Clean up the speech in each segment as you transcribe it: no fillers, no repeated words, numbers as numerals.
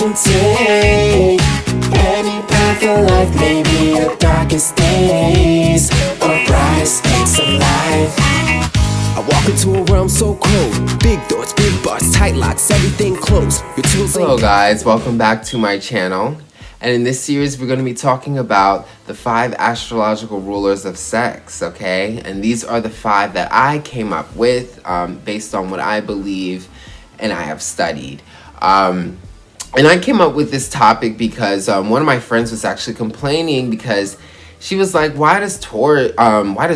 can take any path of life, maybe the darkest days or brightest days of life. I walk into a realm so cold, big doors, big bars, tight locks, everything closed. Your tools. Hello guys, welcome back to my channel. And in this series we're going to be talking about the 5 astrological rulers of sex, okay? And these are the 5 that I came up with based on what I believe and I have studied. And I came up with this topic because one of my friends was actually complaining because she was like, why does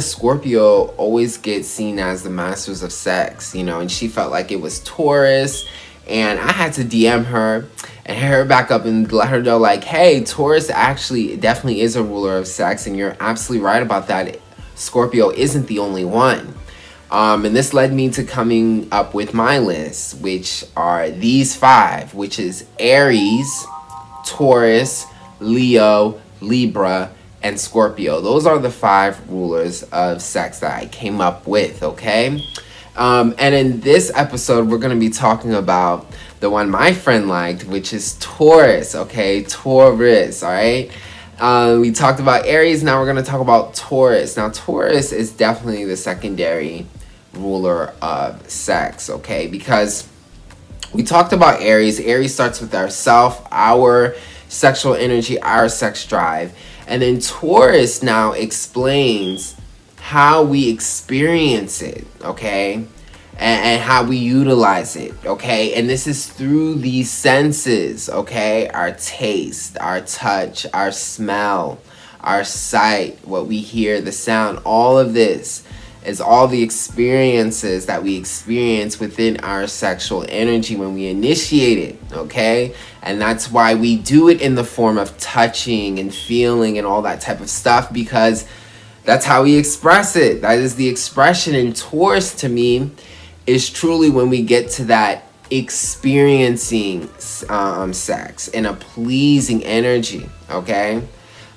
Scorpio always get seen as the masters of sex, you know? And she felt like it was Taurus, and I had to DM her and hit her back up and let her know, like, hey, Taurus actually definitely is a ruler of sex, and you're absolutely right about that. Scorpio isn't the only one. And this led me to coming up with my list, which are these 5, which is Aries, Taurus, Leo, Libra, and Scorpio. Those are the 5 rulers of sex that I came up with, okay? And in this episode, we're going to be talking about the one my friend liked, which is Taurus, okay? Taurus, all right? We talked about Aries, now we're going to talk about Taurus. Now, Taurus is definitely the secondary ruler of sex, okay? Because we talked about Aries. Aries starts with ourself, our sexual energy, our sex drive. And then Taurus now explains how we experience it, okay? And how we utilize it, okay? And this is through these senses, okay? Our taste, our touch, our smell, our sight, what we hear, the sound, all of this is all the experiences that we experience within our sexual energy when we initiate it, okay? And that's why we do it in the form of touching and feeling and all that type of stuff, because that's how we express it. That is the expression. And Taurus, to me, is truly when we get to that experiencing sex in a pleasing energy, okay?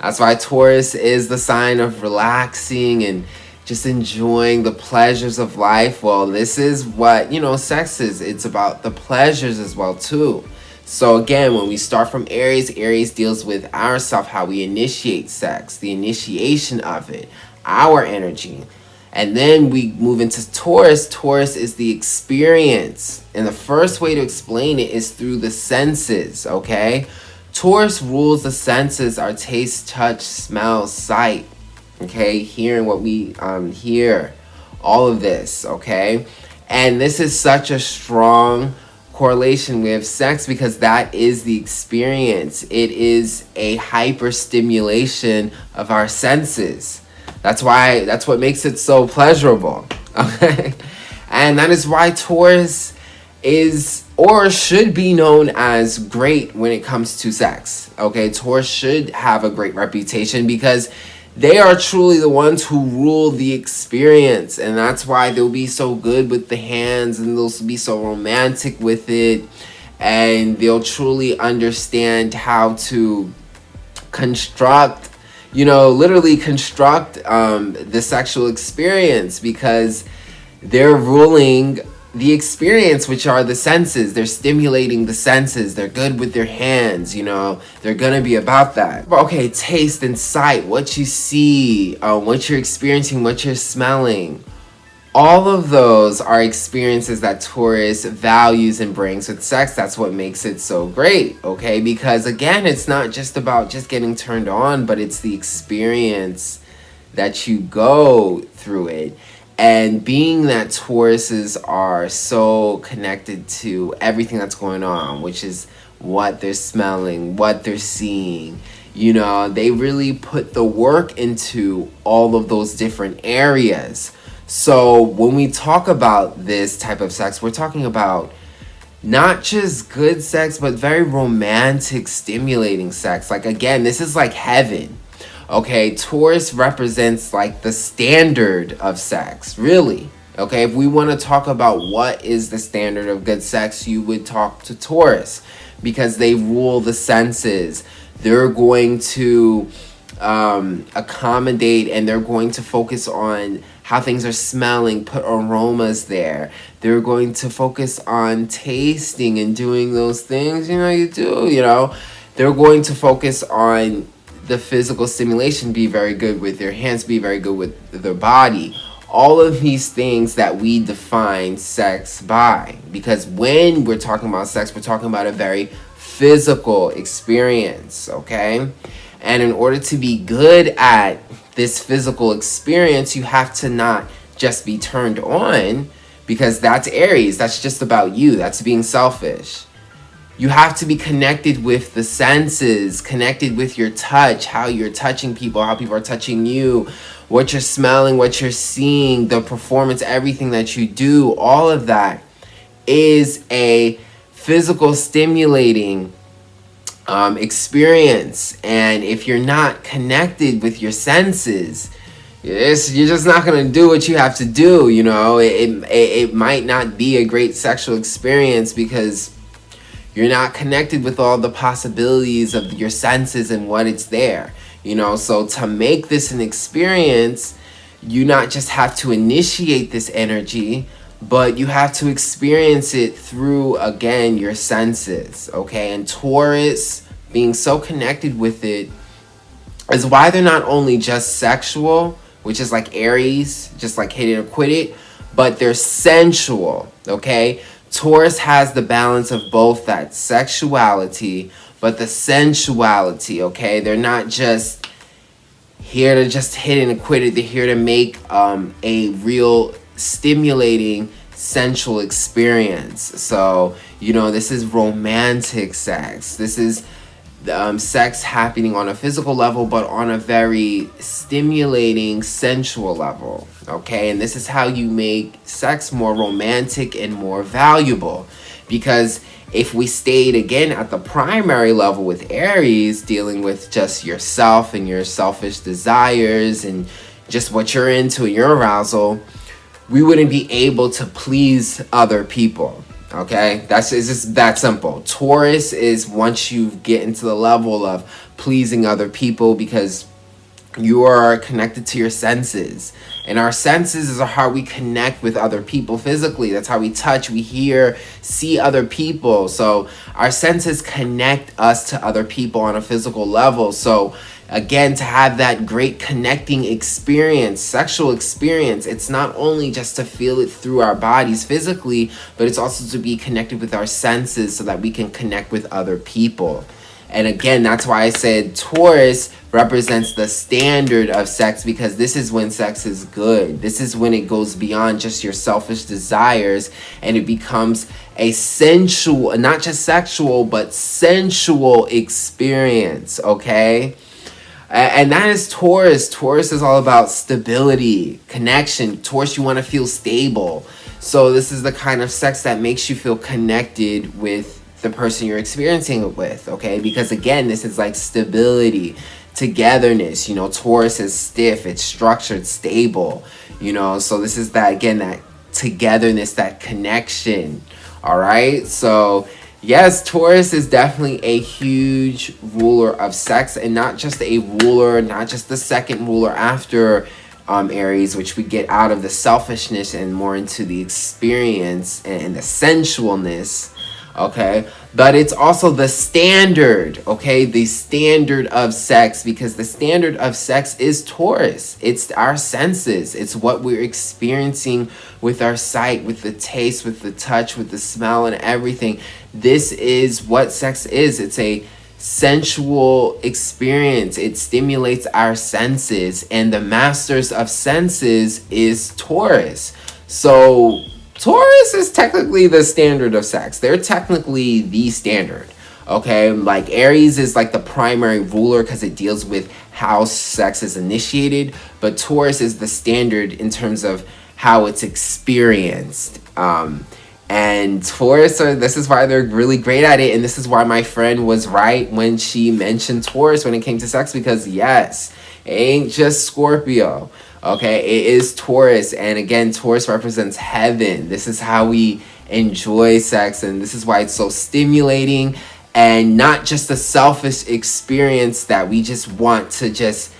That's why Taurus is the sign of relaxing and just enjoying the pleasures of life. Well, this is what, you know, sex is. It's about the pleasures as well, too. So again, when we start from Aries, Aries deals with ourself, how we initiate sex, the initiation of it, our energy. And then we move into Taurus. Taurus is the experience. And the first way to explain it is through the senses, okay? Taurus rules the senses, our taste, touch, smell, sight, okay? Hearing what we hear, all of this, okay? And this is such a strong correlation with sex because that is the experience. It is a hyper stimulation of our senses. That's what makes it so pleasurable, okay? And that is why Taurus is or should be known as great when it comes to sex, okay? Taurus should have a great reputation because they are truly the ones who rule the experience, and that's why they'll be so good with the hands, and they'll be so romantic with it, and they'll truly understand how to construct, you know, literally construct the sexual experience, because they're ruling the experience, which are the senses. They're stimulating the senses. They're good with their hands, you know. They're gonna be about that. Okay, taste and sight, what you see, what you're experiencing, what you're smelling. All of those are experiences that Taurus values and brings with sex. That's what makes it so great, okay? Because again, it's not just about just getting turned on, but it's the experience that you go through it. And being that Tauruses are so connected to everything that's going on, which is what they're smelling, what they're seeing, you know, they really put the work into all of those different areas. So when we talk about this type of sex, we're talking about not just good sex, but very romantic, stimulating sex. Like, again, this is like heaven. Okay, Taurus represents like the standard of sex, really. Okay, if we want to talk about what is the standard of good sex, you would talk to Taurus because they rule the senses. They're going to accommodate, and they're going to focus on how things are smelling, put aromas there. They're going to focus on tasting and doing those things, you do. They're going to focus on the physical stimulation, be very good with their hands, be very good with their body. All of these things that we define sex by. Because when we're talking about sex, we're talking about a very physical experience, okay? And in order to be good at this physical experience, you have to not just be turned on, because that's Aries. That's just about you. That's being selfish. You have to be connected with the senses, connected with your touch, how you're touching people, how people are touching you, what you're smelling, what you're seeing, the performance, everything that you do. All of that is a physical stimulating experience. And if you're not connected with your senses, you're just not going to do what you have to do. It might not be a great sexual experience because you're not connected with all the possibilities of your senses and what it's there. So to make this an experience, you not just have to initiate this energy, but you have to experience it through, again, your senses, okay? And Taurus, being so connected with it, is why they're not only just sexual, which is like Aries, just like hit it or quit it, but they're sensual, okay? Taurus has the balance of both that sexuality, but the sensuality, okay? They're not just here to just hit it and quit it. They're here to make a real stimulating sensual experience. So, this is romantic sex. This is sex happening on a physical level, but on a very stimulating sensual level, okay? And this is how you make sex more romantic and more valuable. Because if we stayed again at the primary level with Aries, dealing with just yourself and your selfish desires and just what you're into and your arousal, we wouldn't be able to please other people. Okay, it's just that simple. Taurus is once you get into the level of pleasing other people, because you are connected to your senses. And our senses is how we connect with other people physically. That's how we touch, we hear, see other people. So our senses connect us to other people on a physical level. So again, to have that great connecting experience, sexual experience, it's not only just to feel it through our bodies physically, but it's also to be connected with our senses so that we can connect with other people. And again, that's why I said Taurus represents the standard of sex, because this is when sex is good. This is when it goes beyond just your selfish desires and it becomes a sensual, not just sexual, but sensual experience, okay? And that is Taurus. Taurus is all about stability, connection. Taurus, you want to feel stable. So this is the kind of sex that makes you feel connected with the person you're experiencing it with, okay? Because again, this is like stability, togetherness. Taurus is stiff, it's structured, stable, so this is that, again, that togetherness, that connection. All right, so yes, Taurus is definitely a huge ruler of sex, and not just a ruler, not just the second ruler after Aries, which we get out of the selfishness and more into the experience and the sensualness, okay? But it's also the standard, okay? The standard of sex, because the standard of sex is Taurus. It's our senses. It's what we're experiencing with our sight, with the taste, with the touch, with the smell and everything. This is what sex is. It's a sensual experience. It stimulates our senses, and the masters of senses is Taurus. So Taurus is technically the standard of sex. They're technically the standard, okay? Like Aries is like the primary ruler because it deals with how sex is initiated, but Taurus is the standard in terms of how it's experienced. And Taurus, this is why they're really great at it, and this is why my friend was right when she mentioned Taurus when it came to sex, because yes, it ain't just Scorpio. Okay, it is Taurus, and again, Taurus represents heaven. This is how we enjoy sex, and this is why it's so stimulating, and not just a selfish experience that we just want to just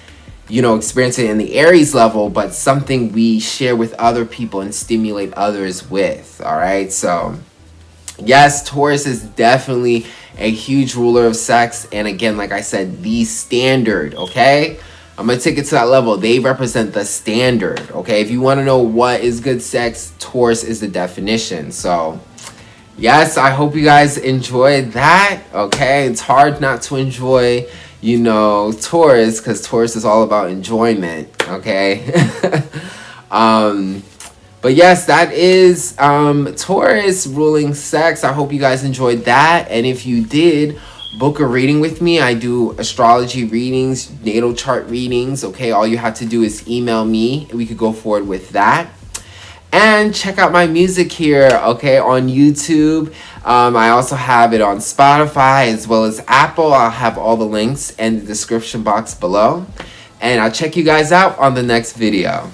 experience it in the Aries level, but something we share with other people and stimulate others with. All right, so yes, Taurus is definitely a huge ruler of sex, and again, like I said, the standard. Okay, I'm gonna take it to that level. They represent the standard. Okay, if you want to know what is good sex, Taurus is the definition. So yes, I hope you guys enjoyed that. Okay, it's hard not to enjoy Taurus, because Taurus is all about enjoyment. Okay. But yes, that is Taurus ruling sex. I hope you guys enjoyed that, and if you did, book a reading with me. I do astrology readings, natal chart readings. Okay, all you have to do is email me and we could go forward with that. And check out my music here, okay, on YouTube. I also have it on Spotify as well as Apple. I'll have all the links in the description box below. And I'll check you guys out on the next video.